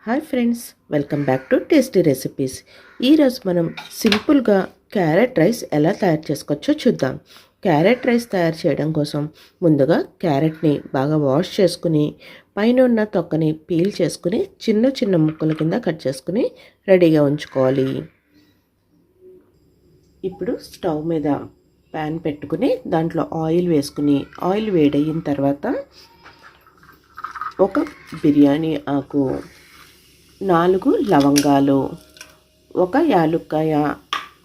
Hi friends, welcome back to tasty recipes. ఈరోజు మనం సింపుల్గా క్యారెట్ రైస్ ఎలా తయారు చేసుకోవచ్చో చూద్దాం. క్యారెట్ రైస్ తయారు చేయడం కోసం ముందుగా క్యారెట్ని బాగా వాష్ చేసుకుని పైన ఉన్న తొక్కని పీల్ చేసుకుని చిన్న చిన్న ముక్కల కింద కట్ చేసుకుని రెడీగా ఉంచుకోవాలి. ఇప్పుడు స్టవ్ మీద ప్యాన్ పెట్టుకుని దాంట్లో ఆయిల్ వేసుకుని ఆయిల్ వేడయిన తర్వాత ఒక బిర్యానీ ఆకు, 4 లవంగాలు, 1 యాలుక్కాయ,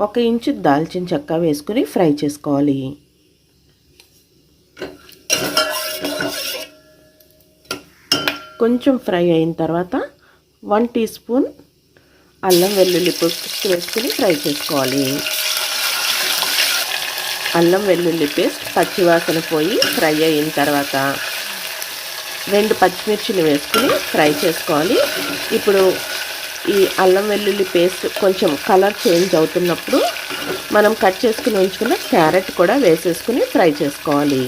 1 ఇంచు దాల్చిన చెక్క వేసుకుని ఫ్రై చేసుకోవాలి. కొంచెం ఫ్రై అయిన తర్వాత 1 టీ స్పూన్ అల్లం వెల్లుల్లి పేస్ట్ వేసుకుని ఫ్రై చేసుకోవాలి. అల్లం వెల్లుల్లి పేస్ట్ పచ్చివాసన పోయి ఫ్రై అయిన తర్వాత 2 పచ్చిమిర్చిని వేసుకుని ఫ్రై చేసుకోవాలి. ఇప్పుడు ఈ అల్లం వెల్లుల్లి పేస్ట్ కొంచెం కలర్ చేంజ్ అవుతున్నప్పుడు మనం కట్ చేసుకుని ఉంచుకున్న క్యారెట్ కూడా వేసేసుకుని ఫ్రై చేసుకోవాలి.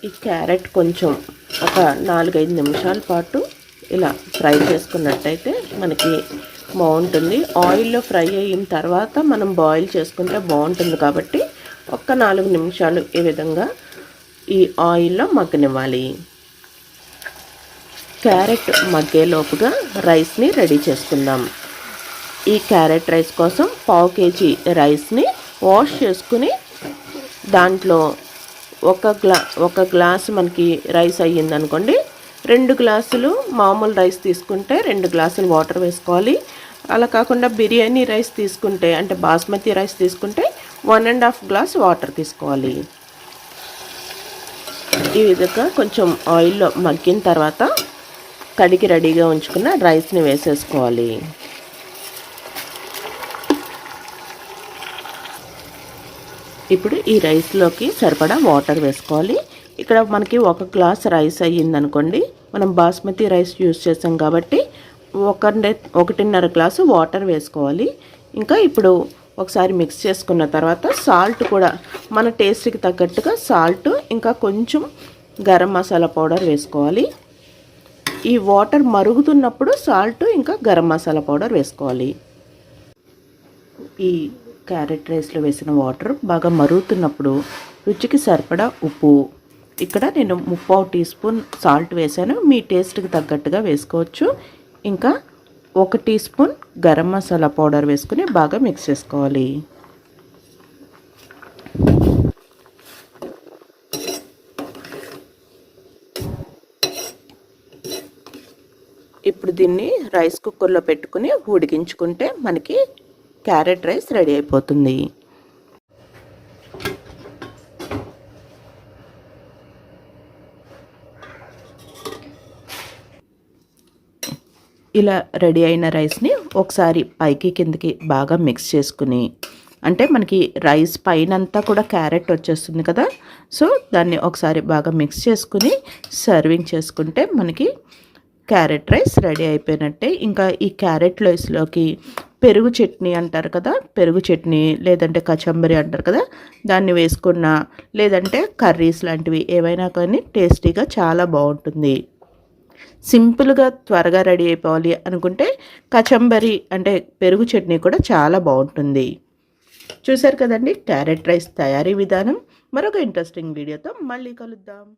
ఈ క్యారెట్ కొంచెం ఒక 4-5 నిమిషాల పాటు ఇలా ఫ్రై చేసుకున్నట్టయితే మనకి బాగుంటుంది. ఆయిల్లో ఫ్రై అయిన తర్వాత మనం బాయిల్ చేసుకుంటే బాగుంటుంది కాబట్టి ఒక్క 4 నిమిషాలు ఈ విధంగా ఈ ఆయిల్లో మగ్గనివ్వాలి. క్యారెట్ మగ్గేలోపుగా రైస్ని రెడీ చేసుకుందాం. ఈ క్యారెట్ రైస్ కోసం 1/2 కేజీ రైస్ని వాష్ చేసుకుని దాంట్లో ఒక గ్లాసు మనకి రైస్ అయ్యిందనుకోండి, 2 గ్లాసులు మామూలు రైస్ తీసుకుంటే 2 గ్లాసులు వాటర్ వేసుకోవాలి. అలా కాకుండా బిర్యానీ రైస్ తీసుకుంటే అంటే బాస్మతి రైస్ తీసుకుంటే 1.5 గ్లాస్ వాటర్ తీసుకోవాలి. ఈ విధంగా కొంచెం ఆయిల్లో మగ్గిన తర్వాత కడిగి రెడీగా ఉంచుకున్న రైస్ని వేసేసుకోవాలి. ఇప్పుడు ఈ రైస్లోకి సరిపడా వాటర్ వేసుకోవాలి. ఇక్కడ మనకి 1 గ్లాస్ రైస్ అయ్యిందనుకోండి, మనం బాస్మతి రైస్ యూజ్ చేసాం కాబట్టి 1.5 గ్లాసు వాటర్ వేసుకోవాలి. ఇంకా ఇప్పుడు ఒకసారి మిక్స్ చేసుకున్న తర్వాత సాల్ట్ కూడా మన టేస్ట్కి తగ్గట్టుగా సాల్ట్, ఇంకా కొంచెం గరం మసాలా పౌడర్ వేసుకోవాలి. ఈ వాటర్ మరుగుతున్నప్పుడు సాల్ట్ ఇంకా గరం మసాలా పౌడర్ వేసుకోవాలి. ఈ క్యారెట్ రైస్లో వేసిన వాటర్ బాగా మరుగుతున్నప్పుడు రుచికి సరిపడా ఉప్పు, ఇక్కడ నేను 3/4 టీ స్పూన్ సాల్ట్ వేసాను, మీ టేస్ట్కి తగ్గట్టుగా వేసుకోవచ్చు. ఇంకా 1 teaspoon garam masala powder వేసుకుని బాగా మిక్స్ చేసుకోవాలి. ఇప్పుడు దీన్ని రైస్ కుక్కర్లో పెట్టుకుని ఉడికించుకుంటే మనకి క్యారెట్ రైస్ రెడీ అయిపోతుంది. ఇలా రెడీ అయిన రైస్ని ఒకసారి పైకి కిందకి బాగా మిక్స్ చేసుకుని, అంటే మనకి రైస్ పైనంతా కూడా క్యారెట్ వచ్చేస్తుంది కదా, సో దాన్ని ఒకసారి బాగా మిక్స్ చేసుకుని సర్వింగ్ చేసుకుంటే మనకి క్యారెట్ రైస్ రెడీ అయిపోయినట్టే. ఇంకా ఈ క్యారెట్ రైస్లోకి పెరుగు చట్నీ అంటారు కదా, పెరుగు చట్నీ లేదంటే కచంబరి అంటారు కదా, దాన్ని వేసుకున్న లేదంటే కర్రీస్ లాంటివి ఏవైనా కానీ టేస్టీగా చాలా బాగుంటుంది. సింపుల్గా త్వరగా రెడీ అయిపోవాలి అనుకుంటే కచంబరి అంటే పెరుగు చట్నీ కూడా చాలా బాగుంటుంది. చూశారు కదండి క్యారెట్ రైస్ తయారీ విధానం. మరొక ఇంట్రెస్టింగ్ వీడియోతో మళ్ళీ కలుద్దాం.